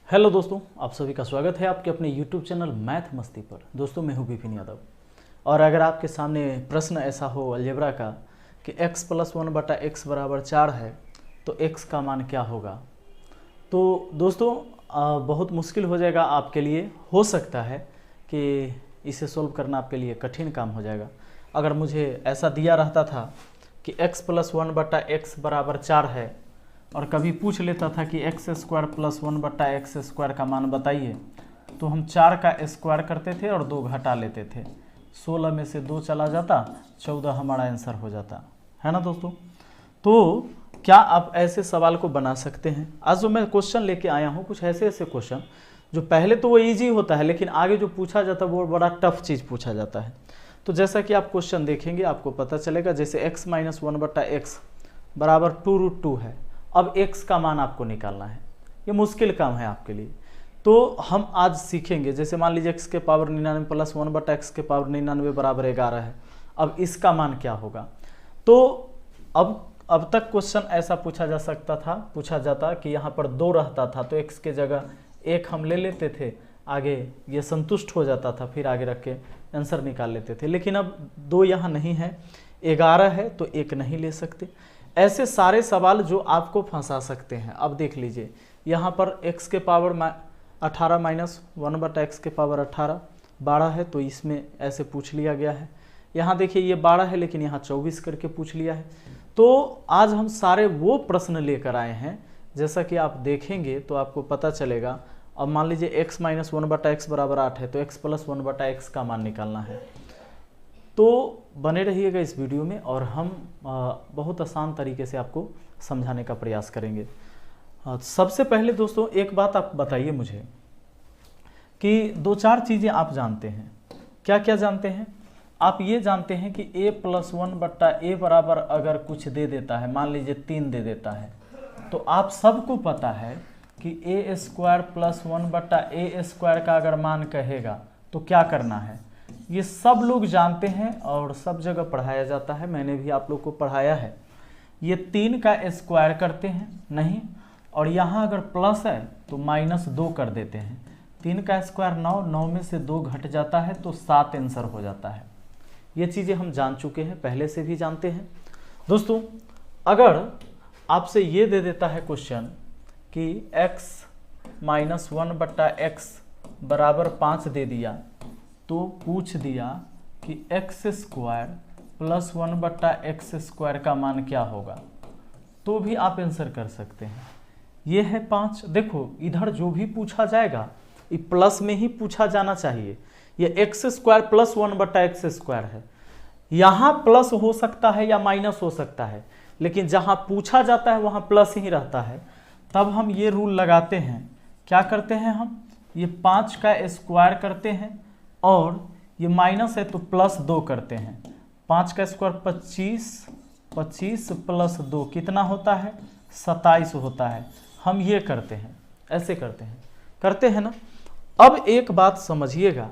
Hello दोस्तों, आप सभी का स्वागत है आपके अपने यूट्यूब चैनल मैथ मस्ती पर। दोस्तों मैं हूं विपिन यादव। और अगर आपके सामने प्रश्न ऐसा हो अलजेब्रा का कि x प्लस 1/x बराबर 4 है तो x का मान क्या होगा, तो दोस्तों बहुत मुश्किल हो जाएगा आपके लिए। हो सकता है कि इसे सोल्व करना आपके लिए कठिन काम हो जाएगा। अगर मुझे ऐसा दिया रहता था कि x प्लस 1/x बराबर 4 है और कभी पूछ लेता था कि x square plus 1/x square का मान बताइए, तो हम 4 का स्क्वायर करते थे और 2 घटा लेते थे। 16 में से 2 चला जाता, 14 हमारा आंसर हो जाता है ना दोस्तों। तो क्या आप ऐसे सवाल को बना सकते हैं? आज जो मैं क्वेश्चन लेके आया हूँ कुछ ऐसे क्वेश्चन जो पहले तो वो ईजी होता है, लेकिन आगे जो पूछा जाता है वो बड़ा टफ चीज़ पूछा जाता है। तो जैसा कि आप क्वेश्चन देखेंगे आपको पता चलेगा। जैसे x माइनस 1/x बराबर 2√2 है। अब x का मान आपको निकालना है। ये मुश्किल काम है आपके लिए। तो हम आज सीखेंगे, जैसे मान लीजिए x के पावर 99 प्लस 1/x के पावर 99 बराबर 11 है। अब इसका मान क्या होगा? तो अब तक क्वेश्चन ऐसा पूछा जाता कि यहाँ पर 2 रहता था तो x के जगह 1 हम ले लेते थे, आगे ये संतुष्ट हो जाता था, फिर आगे रख के आंसर निकाल लेते थे। लेकिन अब 2 यहाँ नहीं है, 11 है तो 1 नहीं ले सकते। ऐसे सारे सवाल जो आपको फंसा सकते हैं। अब देख लीजिए, यहाँ पर x के पावर 18 माइनस 1/x के पावर 18 12 है, तो इसमें ऐसे पूछ लिया गया है। यहाँ देखिए ये 12 है लेकिन यहाँ 24 करके पूछ लिया है। तो आज हम सारे वो प्रश्न लेकर आए हैं, जैसा कि आप देखेंगे तो आपको पता चलेगा। अब मान लीजिए x माइनस 1/x बराबर 8 है तो x प्लस 1/x का मान निकालना है। तो बने रहिएगा इस वीडियो में और हम बहुत आसान तरीके से आपको समझाने का प्रयास करेंगे। सबसे पहले दोस्तों एक बात आप बताइए मुझे कि 2-4 चीज़ें आप जानते हैं। क्या क्या जानते हैं? आप ये जानते हैं कि a प्लस 1/a बराबर अगर कुछ दे देता है, मान लीजिए 3 दे देता है, तो आप सबको पता है कि a square plus 1/a square का अगर मान कहेगा तो क्या करना है। ये सब लोग जानते हैं और सब जगह पढ़ाया जाता है, मैंने भी आप लोग को पढ़ाया है। ये 3 का स्क्वायर करते हैं नहीं, और यहाँ अगर प्लस है तो -2 कर देते हैं। 3 का स्क्वायर 9, 9 में से 2 घट जाता है तो 7 आंसर हो जाता है। ये चीज़ें हम जान चुके हैं, पहले से भी जानते हैं। दोस्तों अगर आपसे ये दे देता है क्वेश्चन कि x माइनस 1/x बराबर 5 दे दिया, तो पूछ दिया कि x square plus 1/x square का मान क्या होगा, तो भी आप आंसर कर सकते हैं। ये है 5। देखो इधर जो भी पूछा जाएगा ये प्लस में ही पूछा जाना चाहिए। ये x square plus 1/x square है। यहाँ प्लस हो सकता है या माइनस हो सकता है, लेकिन जहाँ पूछा जाता है वहाँ प्लस ही रहता है। तब हम ये रूल लगाते हैं। क्या करते हैं हम? ये 5 का स्क्वायर करते हैं और ये माइनस है तो +2 करते हैं। 5 का स्क्वायर 25, 25 प्लस 2 कितना होता है? 27 होता है। हम ये करते हैं, ऐसे करते हैं ना। अब एक बात समझिएगा,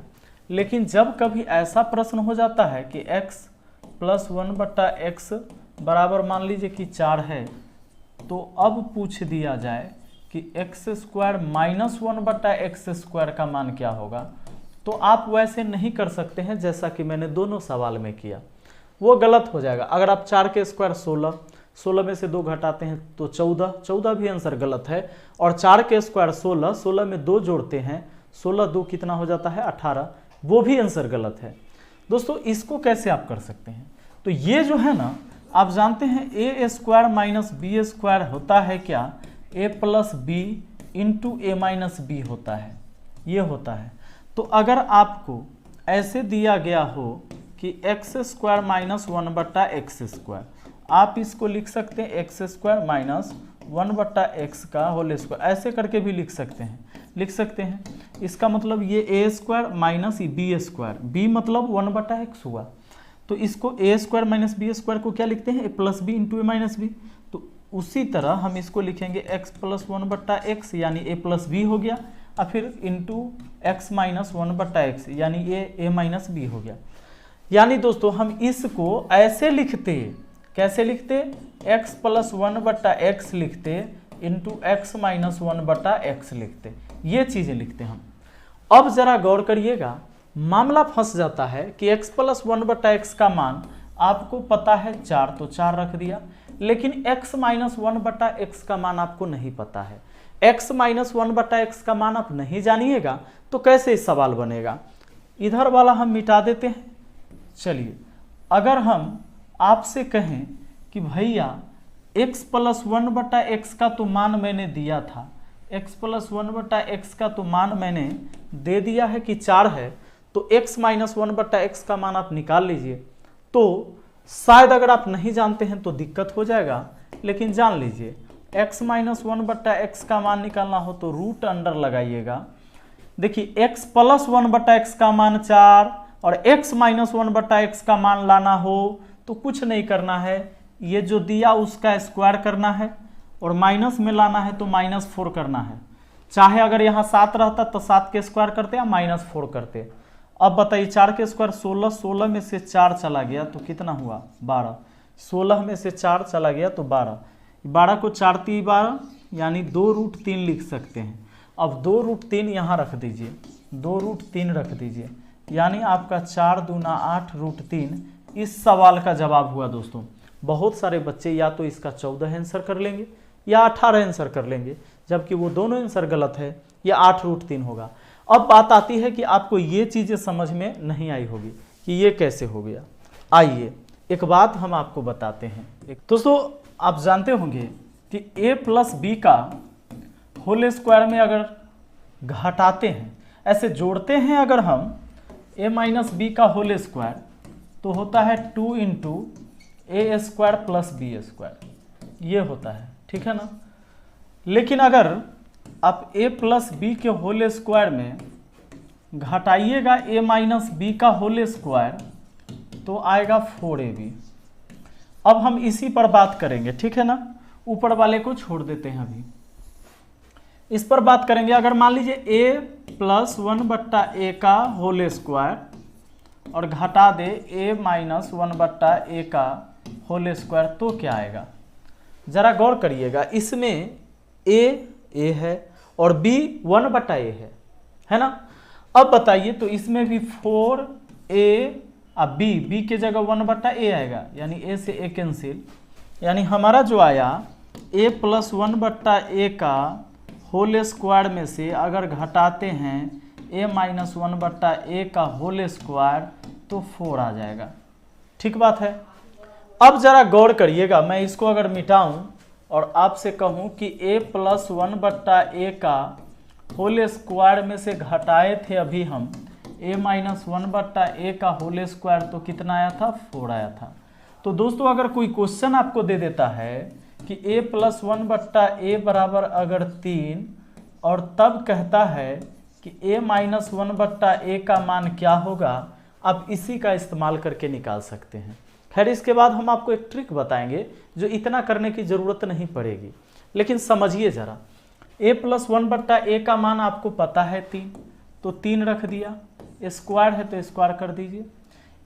लेकिन जब कभी ऐसा प्रश्न हो जाता है कि x प्लस 1/x बराबर मान लीजिए कि 4 है, तो अब पूछ दिया जाए कि x square minus 1/x square का मान क्या होगा, तो आप वैसे नहीं कर सकते हैं जैसा कि मैंने दोनों सवाल में किया, वो गलत हो जाएगा। अगर आप 4 के स्क्वायर 16, 16 में से 2 घटाते हैं तो 14, 14 भी आंसर गलत है। और 4 के स्क्वायर 16, 16 में 2 जोड़ते हैं, 16 2 कितना हो जाता है? 18, वो भी आंसर गलत है। दोस्तों इसको कैसे आप कर सकते हैं? तो ये जो है ना, आप जानते हैं a square minus b square होता है क्या? a plus B into a minus B होता है, ये होता है। तो अगर आपको ऐसे दिया गया हो कि x square minus 1/x square, आप इसको लिख सकते हैं x स्क्वायर माइनस 1/x का होल स्क्वायर, ऐसे करके भी लिख सकते हैं। इसका मतलब ये a square minus b square, b मतलब 1/x हुआ, तो इसको a square minus B square को क्या लिखते हैं? a plus B into A minus B. तो उसी तरह हम इसको लिखेंगे x प्लस 1/x यानी a प्लस बी हो गया, और फिर इंटू x माइनस 1/x यानी ये a माइनस बी हो गया। यानी दोस्तों हम इसको ऐसे लिखते, कैसे लिखते? x प्लस 1/x लिखते इंटू एक्स माइनस 1/x लिखते, ये चीज़ें लिखते हम। अब जरा गौर करिएगा, मामला फंस जाता है कि x प्लस 1/x का मान आपको पता है 4, तो 4 रख दिया, लेकिन x माइनस 1/x का मान आपको नहीं पता है। x माइनस 1/x का मान आप नहीं जानिएगा तो कैसे इस सवाल बनेगा। इधर वाला हम मिटा देते हैं। चलिए, अगर हम आपसे कहें कि भैया x प्लस 1/x का तो मान मैंने दिया था, x प्लस 1/x का तो मान मैंने दे दिया है कि 4 है, तो x माइनस 1/x का मान आप निकाल लीजिए। तो शायद अगर आप नहीं जानते हैं तो दिक्कत हो जाएगा, लेकिन जान लीजिए x माइनस 1/x का मान निकालना हो तो रूट अंडर लगाइएगा। देखिए x प्लस 1/x का मान 4 और x माइनस 1/x का मान लाना हो तो कुछ नहीं करना है, ये जो दिया उसका स्क्वायर करना है और माइनस में लाना है तो -4 करना है। चाहे अगर यहाँ 7 रहता तो 7 के स्क्वायर करते या -4 करते। अब बताइए 4 के स्क्वायर 16, 16 में से 4 चला गया तो कितना हुआ 12, 16 में से 4 चला गया तो 12, 12 को 4 3 12 यानी 2√3 लिख सकते हैं। अब 2√3 यहाँ रख दीजिए, 2√3 रख दीजिए, यानी आपका 4 दूना 8√3 इस सवाल का जवाब हुआ। दोस्तों बहुत सारे बच्चे या तो इसका 14 आंसर कर लेंगे या 18 आंसर कर लेंगे, जबकि वो दोनों आंसर गलत है, या 8√3 होगा। अब बात आती है कि आपको ये चीज़ें समझ में नहीं आई होगी कि ये कैसे हो गया। आइए एक बात हम आपको बताते हैं। दोस्तों आप जानते होंगे कि a प्लस बी का होल स्क्वायर में अगर घटाते हैं, ऐसे जोड़ते हैं अगर हम a माइनस बी का होल स्क्वायर तो होता है 2 इंटू ए स्क्वायर प्लस बी स्क्वायर, ये होता है, ठीक है ना। लेकिन अगर आप a प्लस बी के होल स्क्वायर में घटाइएगा a माइनस बी का होल स्क्वायर तो आएगा 4ab। अब हम इसी पर बात करेंगे, ठीक है ना, ऊपर वाले को छोड़ देते हैं, अभी इस पर बात करेंगे। अगर मान लीजिए a प्लस 1/a का होल स्क्वायर और घटा दे a माइनस 1/a का होल स्क्वायर तो क्या आएगा, जरा गौर करिएगा। इसमें a है और b 1/a है ना। अब बताइए तो इसमें भी 4a अब b के जगह 1/a आएगा, यानी a से a कैंसिल, यानी हमारा जो आया a प्लस 1/a का होल स्क्वायर में से अगर घटाते हैं a माइनस 1/a का होल स्क्वायर तो 4 आ जाएगा। ठीक बात है। अब जरा गौर करिएगा, मैं इसको अगर मिटाऊं और आपसे कहूं कि a प्लस 1/a का होल स्क्वायर में से घटाए थे अभी हम a माइनस 1/a का होल स्क्वायर तो कितना आया था, 4 आया था। तो दोस्तों अगर कोई क्वेश्चन आपको दे देता है कि a प्लस 1/a बराबर अगर 3 और तब कहता है कि a माइनस 1/a का मान क्या होगा, आप इसी का इस्तेमाल करके निकाल सकते हैं। खैर इसके बाद हम आपको एक ट्रिक बताएंगे जो इतना करने की ज़रूरत नहीं पड़ेगी, लेकिन समझिए ज़रा। a प्लस 1/a का मान आपको पता है 3, तो 3 रख दिया, स्क्वायर है तो स्क्वायर कर दीजिए।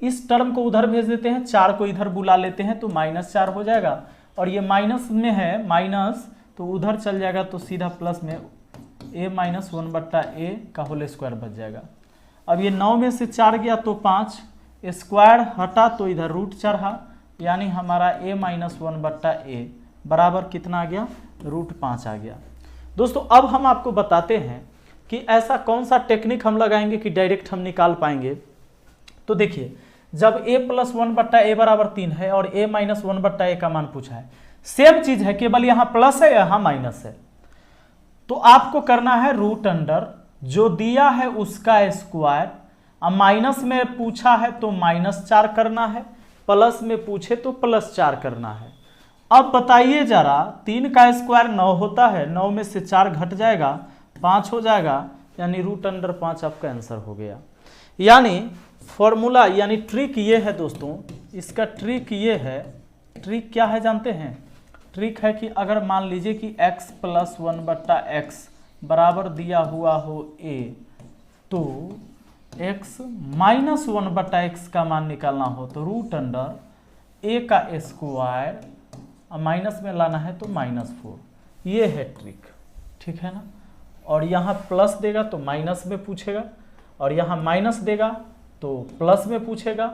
इस टर्म को उधर भेज देते हैं, 4 को इधर बुला लेते हैं तो -4 हो जाएगा, और ये माइनस में है माइनस तो उधर चल जाएगा तो सीधा प्लस में a माइनस 1/a का होल स्क्वायर बच जाएगा। अब ये 9 में से 4 गया तो 5, स्क्वायर हटा तो इधर रूट चढ़ा, यानी हमारा a माइनस 1/a बराबर कितना आ गया, √5 आ गया। दोस्तों अब हम आपको बताते हैं कि ऐसा कौन सा टेक्निक हम लगाएंगे कि डायरेक्ट हम निकाल पाएंगे। तो देखिए जब a प्लस 1/a बराबर 3 है और a माइनस 1/a का मान पूछा है, सेम चीज है, केवल यहाँ प्लस है यहाँ माइनस है, तो आपको करना है रूट अंडर जो दिया है उसका स्क्वायर। अब माइनस में पूछा है तो -4 करना है, प्लस में पूछे तो +4 करना है। अब बताइए जरा, 3 का स्क्वायर 9 होता है, 9 में से 4 घट जाएगा 5 हो जाएगा, यानी √5 आपका आंसर हो गया। यानी फॉर्मूला यानी ट्रिक ये है दोस्तों, इसका ट्रिक ये है, ट्रिक क्या है जानते हैं, ट्रिक है कि अगर मान लीजिए कि x प्लस 1/x बराबर दिया हुआ हो a, तो x माइनस 1/x का मान निकालना हो तो रूट अंडर a का स्क्वायर, माइनस में लाना है तो -4, ये है ट्रिक, ठीक है ना। और यहाँ प्लस देगा तो माइनस में पूछेगा, और यहाँ माइनस देगा तो प्लस में पूछेगा।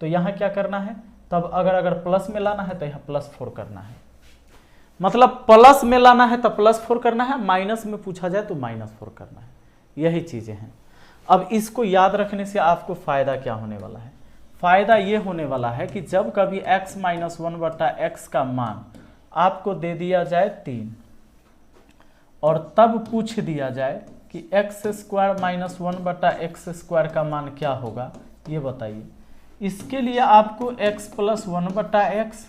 तो यहाँ क्या करना है, तब अगर प्लस में लाना है तो यहाँ +4 करना है, मतलब प्लस में लाना है तो +4 करना है, माइनस में पूछा जाए तो -4 करना है। यही चीज़ें हैं। अब इसको याद रखने से आपको फ़ायदा क्या होने वाला है, फ़ायदा ये होने वाला है कि जब कभी x - 1/x का मान आपको दे दिया जाए 3 और तब पूछ दिया जाए कि x² - 1/x² का मान क्या होगा, ये बताइए। इसके लिए आपको x + 1/x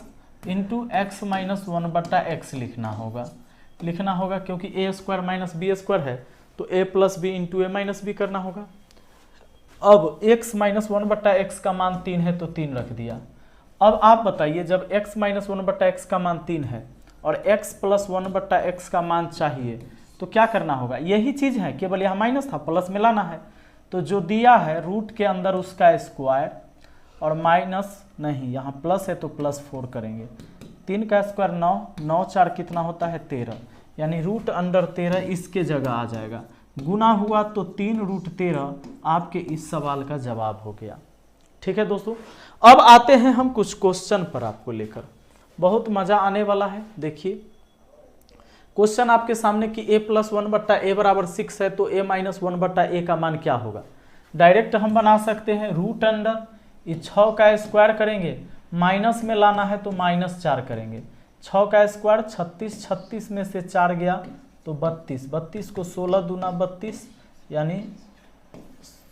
into x - 1/x लिखना होगा क्योंकि a² - b² है तो a + b into a - b करना होगा। अब x - 1/x का मान 3 है तो 3 रख दिया। अब आप बताइए जब x - 1/x का मान 3 है और x + 1/x का मान चाहिए तो क्या करना होगा, यही चीज़ है, केवल यहाँ माइनस था, प्लस में लाना है। तो जो दिया है रूट के अंदर उसका स्क्वायर और माइनस नहीं, यहाँ प्लस है तो +4 करेंगे। 3 का स्क्वायर 9, 9 4 कितना होता है 13, यानी √13 इसके जगह आ जाएगा। गुना हुआ तो 3√13 आपके इस सवाल का जवाब हो गया। ठीक है दोस्तों, अब आते हैं हम कुछ क्वेश्चन पर आपको लेकर, बहुत मजा आने वाला है। देखिए क्वेश्चन आपके सामने कि a + 1/a = 6 है तो a - 1/a का मान क्या होगा। डायरेक्ट हम बना सकते हैं √, इस 6 का स्क्वायर करेंगे, माइनस में लाना है तो -4 करेंगे। 6 का स्क्वायर 36, 36 में से 4 गया तो 32, 32 को 16 दूना 32, यानी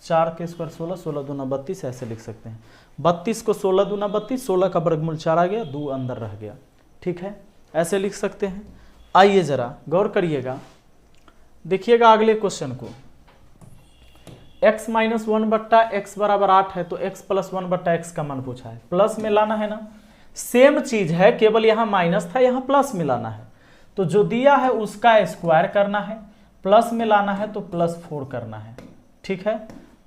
4 के स्क्वायर 16, 16 दूना 32 ऐसे लिख सकते हैं। 32 को 16 दूना 32, 16 का वर्गमूल 4 आ गया, 2 अंदर रह गया। ठीक है, ऐसे लिख सकते हैं। आइए जरा गौर करिएगा, देखिएगा अगले क्वेश्चन को। x - 1/x = 8 है तो x + 1/x का मान पूछा है, प्लस में लाना है ना। सेम चीज है, केवल यहाँ माइनस था, यहाँ प्लस में लाना है। तो जो दिया है उसका स्क्वायर करना है, प्लस में लाना है तो +4 करना है। ठीक है,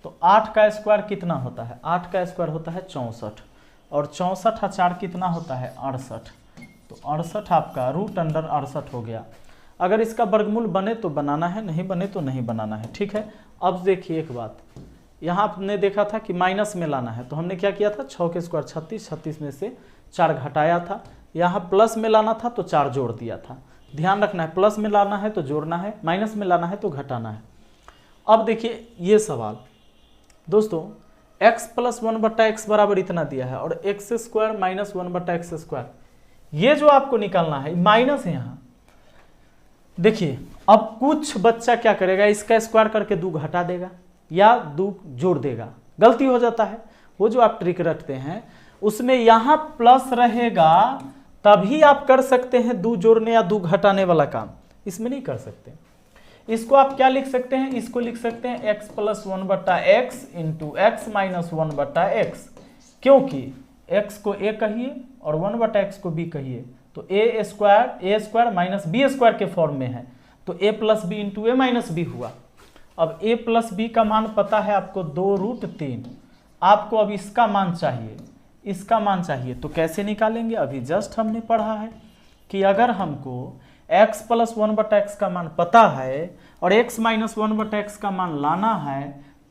तो 8 का स्क्वायर कितना होता है, 8 का स्क्वायर होता है 64, और 64 × 4 कितना होता है 68, तो 68 आपका √68 हो गया। अगर इसका वर्गमूल बने तो बनाना है, नहीं बने तो नहीं बनाना है। ठीक है, अब देखिए एक बात, यहाँ आपने देखा था कि माइनस में लाना है तो हमने क्या किया था, 6 के स्क्वायर 36, 36 में से 4 घटाया था। यहाँ प्लस में लाना था तो 4 जोड़ दिया था। ध्यान रखना है, प्लस में लाना है तो जोड़ना है, माइनस में लाना है तो घटाना है। अब देखिए ये सवाल दोस्तों, x + 1/x बराबर इतना दिया है और x² - 1/x², ये जो आपको निकालना है माइनस है यहाँ। देखिए अब कुछ बच्चा क्या करेगा, इसका स्क्वायर करके 2 घटा देगा या 2 जोड़ देगा, गलती हो जाता है। वो जो आप ट्रिक रखते हैं उसमें यहाँ प्लस रहेगा तभी आप कर सकते हैं 2 जोड़ने या 2 घटाने वाला काम, इसमें नहीं कर सकते। इसको आप क्या लिख सकते हैं, इसको लिख सकते हैं x + 1/x into x - 1/x, क्योंकि x को a कहिए और 1/x को b कहिए तो a² - b² के फॉर्म में है, तो a + b into a - b हुआ। अब a + b का मान पता है आपको 2√3, आपको अब इसका मान चाहिए, इसका मान चाहिए तो कैसे निकालेंगे, अभी जस्ट हमने पढ़ा है कि अगर हमको x + 1/x का मान पता है और x - 1/x का मान लाना है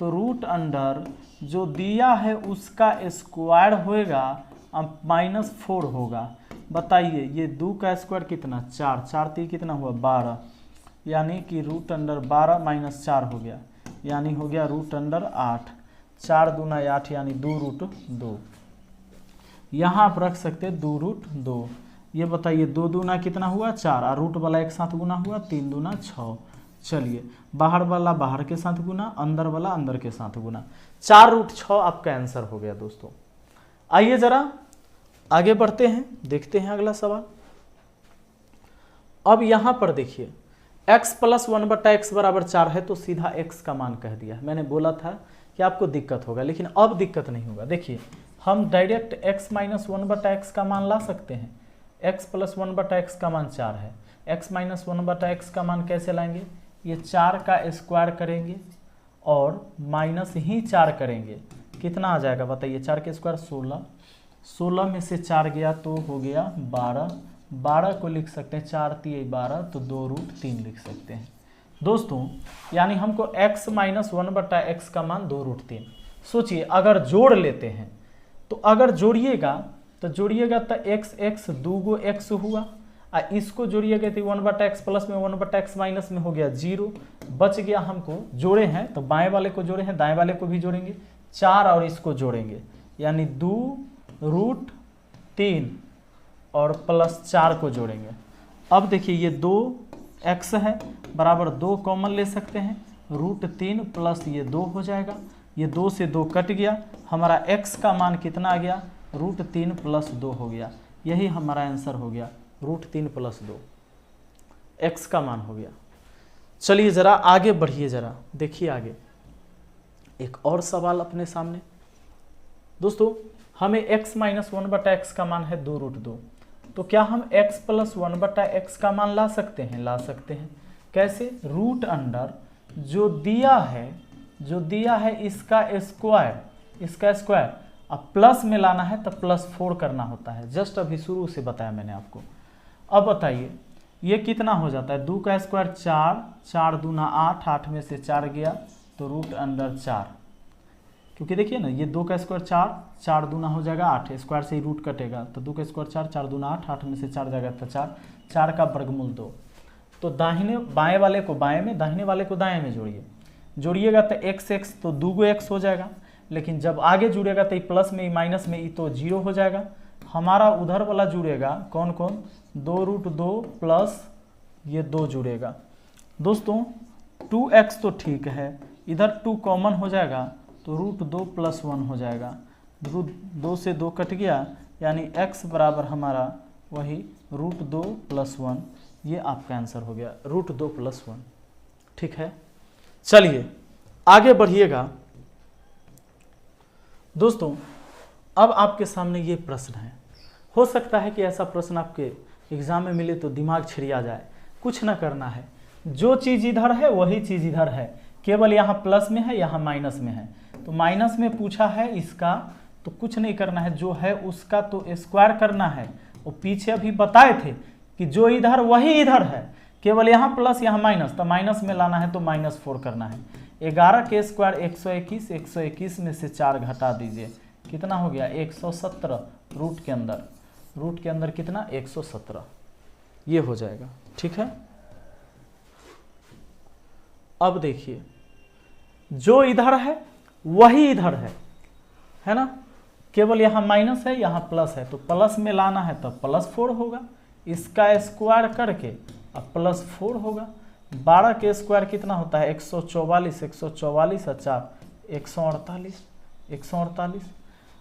तो √अंडर जो दिया है उसका स्क्वायर होएगा, अब -4 होगा। बताइए ये 2 का स्क्वायर कितना 4, 4 3 कितना हुआ 12, यानी कि √12 - 4 हो गया, यानी हो गया √8, 4 दूना 8 यानी 2√2। यहाँ आप रख सकते 2√2। ये बताइए 2 दूना कितना हुआ 4, और रूट वाला एक साथ गुना हुआ 3 दूना 6। चलिए बाहर वाला बाहर के साथ गुना, अंदर वाला अंदर के साथ गुना, 4√6 आपका आंसर हो गया दोस्तों। आइए जरा आगे बढ़ते हैं, देखते हैं अगला सवाल। अब यहाँ पर देखिए x + 1/x = 4 है तो सीधा x का मान कह दिया। मैंने बोला था कि आपको दिक्कत होगा, लेकिन अब दिक्कत नहीं होगा। देखिए हम डायरेक्ट x - 1/x का मान ला सकते हैं। x + 1/x का मान 4 है, x - 1/x का मान कैसे लाएंगे, ये 4 का स्क्वायर करेंगे और माइनस ही 4 करेंगे, कितना आ जाएगा बताइए, 4 के स्क्वायर 16, 16 में से 4 गया तो हो गया 12, 12 को लिख सकते हैं 4 3 12, तो 2√3 लिख सकते हैं दोस्तों। यानी हमको x माइनस 1/x का मान 2√3। सोचिए अगर जोड़ लेते हैं तो अगर जोड़िएगा तो x 2 गो x हुआ, इसको जोड़िएगा तो 1/x प्लस में 1/x माइनस में हो गया 0, बच गया हमको। जोड़े हैं तो बाएं वाले को जोड़े हैं, दाएं वाले को भी जोड़ेंगे, 4 और इसको जोड़ेंगे यानी 2√3 और प्लस 4 को जोड़ेंगे। अब देखिए ये 2x है बराबर 2 कॉमन ले सकते हैं, √3 प्लस ये 2 हो जाएगा, ये 2 से 2 कट गया, हमारा x का मान कितना आ गया, √3 प्लस 2 हो गया। यही हमारा आंसर हो गया, √3 प्लस 2 x का मान हो गया। चलिए जरा आगे बढ़िए, जरा देखिए आगे एक और सवाल अपने सामने। दोस्तों हमें x माइनस 1/x का मान है 2√2, तो क्या हम x प्लस 1/x का मान ला सकते हैं? ला सकते हैं। कैसे? रूट अंडर जो दिया है इसका स्क्वायर, अब प्लस में लाना है तो +4 करना होता है, जस्ट अभी शुरू से बताया मैंने आपको। अब बताइए ये कितना हो जाता है, 2 का स्क्वायर 4, 4 दूना 8, 8 में से 4 गया तो रूट अंडर 4, क्योंकि देखिए ना ये 2 का स्क्वायर 4, 4 दूना हो जाएगा 8, स्क्वायर से ही रूट कटेगा, तो 2 का स्क्वायर 4, 4 दूना 8, 8 में से 4 जाएगा तो 4, 4 का वर्गमूल 2। तो दाहिने बाएं वाले को बाएं में, दाहिने वाले को दाएं में जोड़िएगा तो x तो 2 गो x हो जाएगा, लेकिन जब आगे जुड़ेगा तो प्लस में माइनस में तो 0 हो जाएगा। हमारा उधर वाला जुड़ेगा कौन कौन, 2√2 प्लस ये 2 जुड़ेगा। दोस्तों 2x तो ठीक है, इधर 2 कॉमन हो जाएगा तो √2 प्लस 1 हो जाएगा, 2 से 2 कट गया यानी x बराबर हमारा वही √2 प्लस 1, ये आपका आंसर हो गया, √2 प्लस 1। ठीक है, चलिए आगे बढ़िएगा। दोस्तों अब आपके सामने ये प्रश्न है, हो सकता है कि ऐसा प्रश्न आपके एग्जाम में मिले तो दिमाग छिड़िया जाए। कुछ ना करना है, जो चीज़ इधर है वही चीज़ इधर है, केवल यहाँ प्लस में है यहाँ माइनस में है। तो माइनस में पूछा है इसका, तो कुछ नहीं करना है, जो है उसका तो स्क्वायर करना है। और पीछे अभी बताए थे कि जो इधर वही इधर है, केवल यहाँ प्लस यहाँ माइनस, तो माइनस में लाना है तो -4 करना है। 11 के स्क्वायर 121, 121 में से 4 घटा दीजिए, कितना हो गया 117, रूट के अंदर कितना 117, ये हो जाएगा। ठीक है, अब देखिए जो इधर है वही इधर है ना, केवल यहाँ माइनस है यहाँ प्लस है, तो प्लस में लाना है तो +4 होगा, इसका स्क्वायर करके अब +4 होगा। 12 के स्क्वायर कितना होता है 144, 144 और 4 148।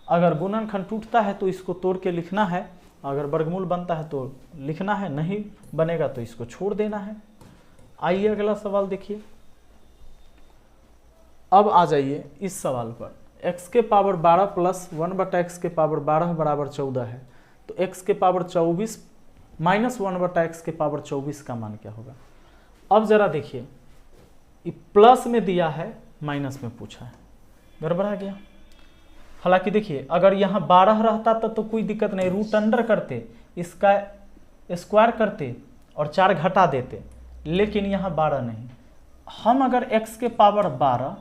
अगर गुणनखंड टूटता है तो इसको तोड़ के लिखना है, अगर वर्गमूल बनता है तो लिखना है, नहीं बनेगा तो इसको छोड़ देना है। आइए अगला सवाल देखिए। अब आ जाइए इस सवाल पर, x के पावर 12 प्लस 1/x के पावर 12 बराबर 14 है, तो x के पावर 24 माइनस 1/x के पावर 24 का मान क्या होगा। अब जरा देखिए, प्लस में दिया है माइनस में पूछा है, गड़बड़ा गया। हालांकि देखिए अगर यहाँ 12 रहता तो कोई दिक्कत नहीं, रूट अंडर करते, इसका स्क्वायर करते और 4 घटा देते, लेकिन यहाँ 12 नहीं। हम अगर x के पावर 12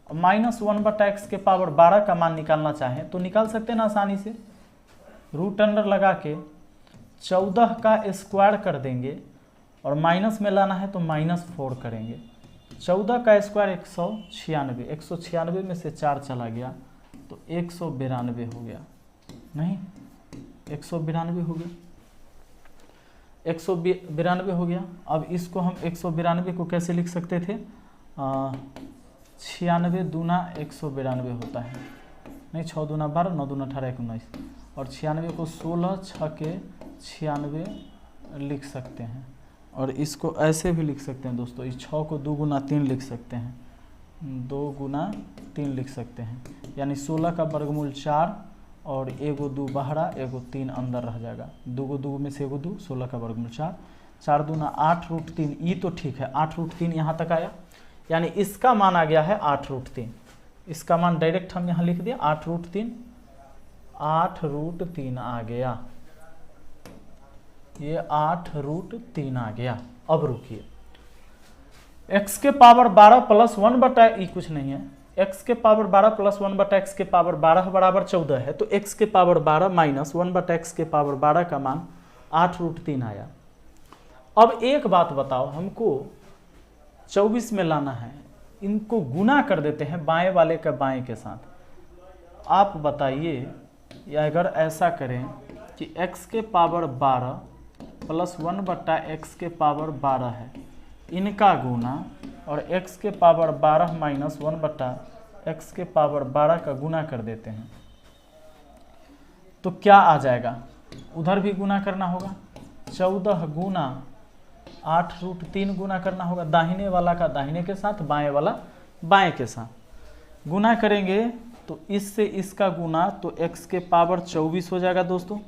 माइनस 1/x के पावर 12 का मान निकालना चाहें तो निकाल सकते हैं ना आसानी से, रूट अंडर लगा के 14 का स्क्वायर कर देंगे और माइनस में लाना है तो -4 करेंगे। 14 का स्क्वायर 196, 196 में से 4 चला गया तो 192 हो गया, नहीं 192 हो गया, 192 हो गया। अब इसको हम 192 को कैसे लिख सकते थे, 96 दूना 192 होता है, नहीं 6 दूना 12, 9 दूना 18, 19, और 96 को 16 6 के 96 लिख सकते हैं, और इसको ऐसे भी लिख सकते हैं दोस्तों, इस 6 को 2 गुना 3 लिख सकते हैं, 2 गुना 3 लिख सकते हैं, यानी 16 का वर्गमूल 4 और एगो 2 बाहरा एगो 3 अंदर रह जाएगा, 2 में से एगो 2, 16 का वर्गमूल 4, 4 दूना 8 √3, ये तो ठीक है 8 √3 यहाँ तक आया, यानी इसका मान आ गया है 8 √3, इसका मान डायरेक्ट हम यहाँ लिख दिया 8 √3 आ गया। ये 8√3 आ गया। अब रुकिए, x के पावर 12 प्लस 1 बटा ई कुछ नहीं है, x के पावर 12 प्लस 1 बटा x के पावर 12 बराबर 14 है, तो x के पावर 12 माइनस 1 बटा x के पावर 12 का मान 8√3 आया। अब एक बात बताओ, हमको 24 में लाना है, इनको गुना कर देते हैं बाएं वाले का बाएं के साथ। आप बताइए, या अगर ऐसा करें कि x के पावर 12 प्लस 1 बटा x के पावर 12 है, इनका गुना, और x के पावर 12 माइनस 1 बटा x के पावर 12 का गुना कर देते हैं, तो क्या आ जाएगा? उधर भी गुना करना होगा, 14 गुना 8√3 गुना करना होगा, दाहिने वाला का दाहिने के साथ, बाएं वाला बाएं के साथ। गुना करेंगे तो इससे इसका गुना, तो x के पावर 24 हो जाएगा दोस्तों।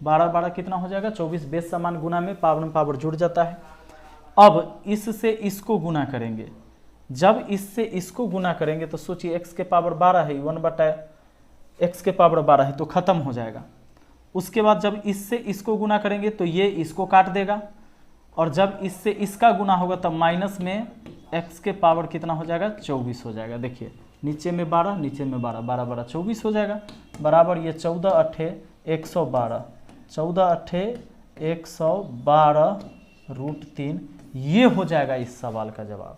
12 12 कितना हो जाएगा? 24। बेस समान गुना में पावर में पावर जुड़ जाता है। अब इससे इसको गुना करेंगे, जब इससे इसको गुना करेंगे तो सोचिए x के पावर 12 है, 1 बटा x के पावर 12 है, तो खत्म हो जाएगा। उसके बाद जब इससे इसको गुना करेंगे तो ये इसको काट देगा, और जब इससे इसका गुना होगा तब माइनस में x के पावर कितना हो जाएगा? 24 हो जाएगा। देखिए नीचे में 12, नीचे में 12, 12 12 24 हो जाएगा, बराबर ये 14 8 112, 14 8 112√3, ये हो जाएगा इस सवाल का जवाब।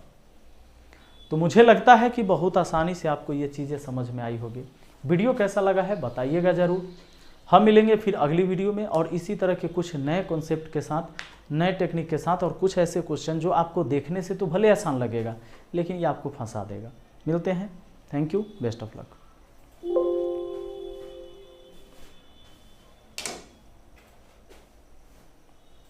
तो मुझे लगता है कि बहुत आसानी से आपको ये चीज़ें समझ में आई होगी। वीडियो कैसा लगा है बताइएगा ज़रूर। हम मिलेंगे फिर अगली वीडियो में, और इसी तरह के कुछ नए कॉन्सेप्ट के साथ, नए टेक्निक के साथ, और कुछ ऐसे क्वेश्चन जो आपको देखने से तो भले आसान लगेगा लेकिन ये आपको फंसा देगा। मिलते हैं। Thank you, best of luck.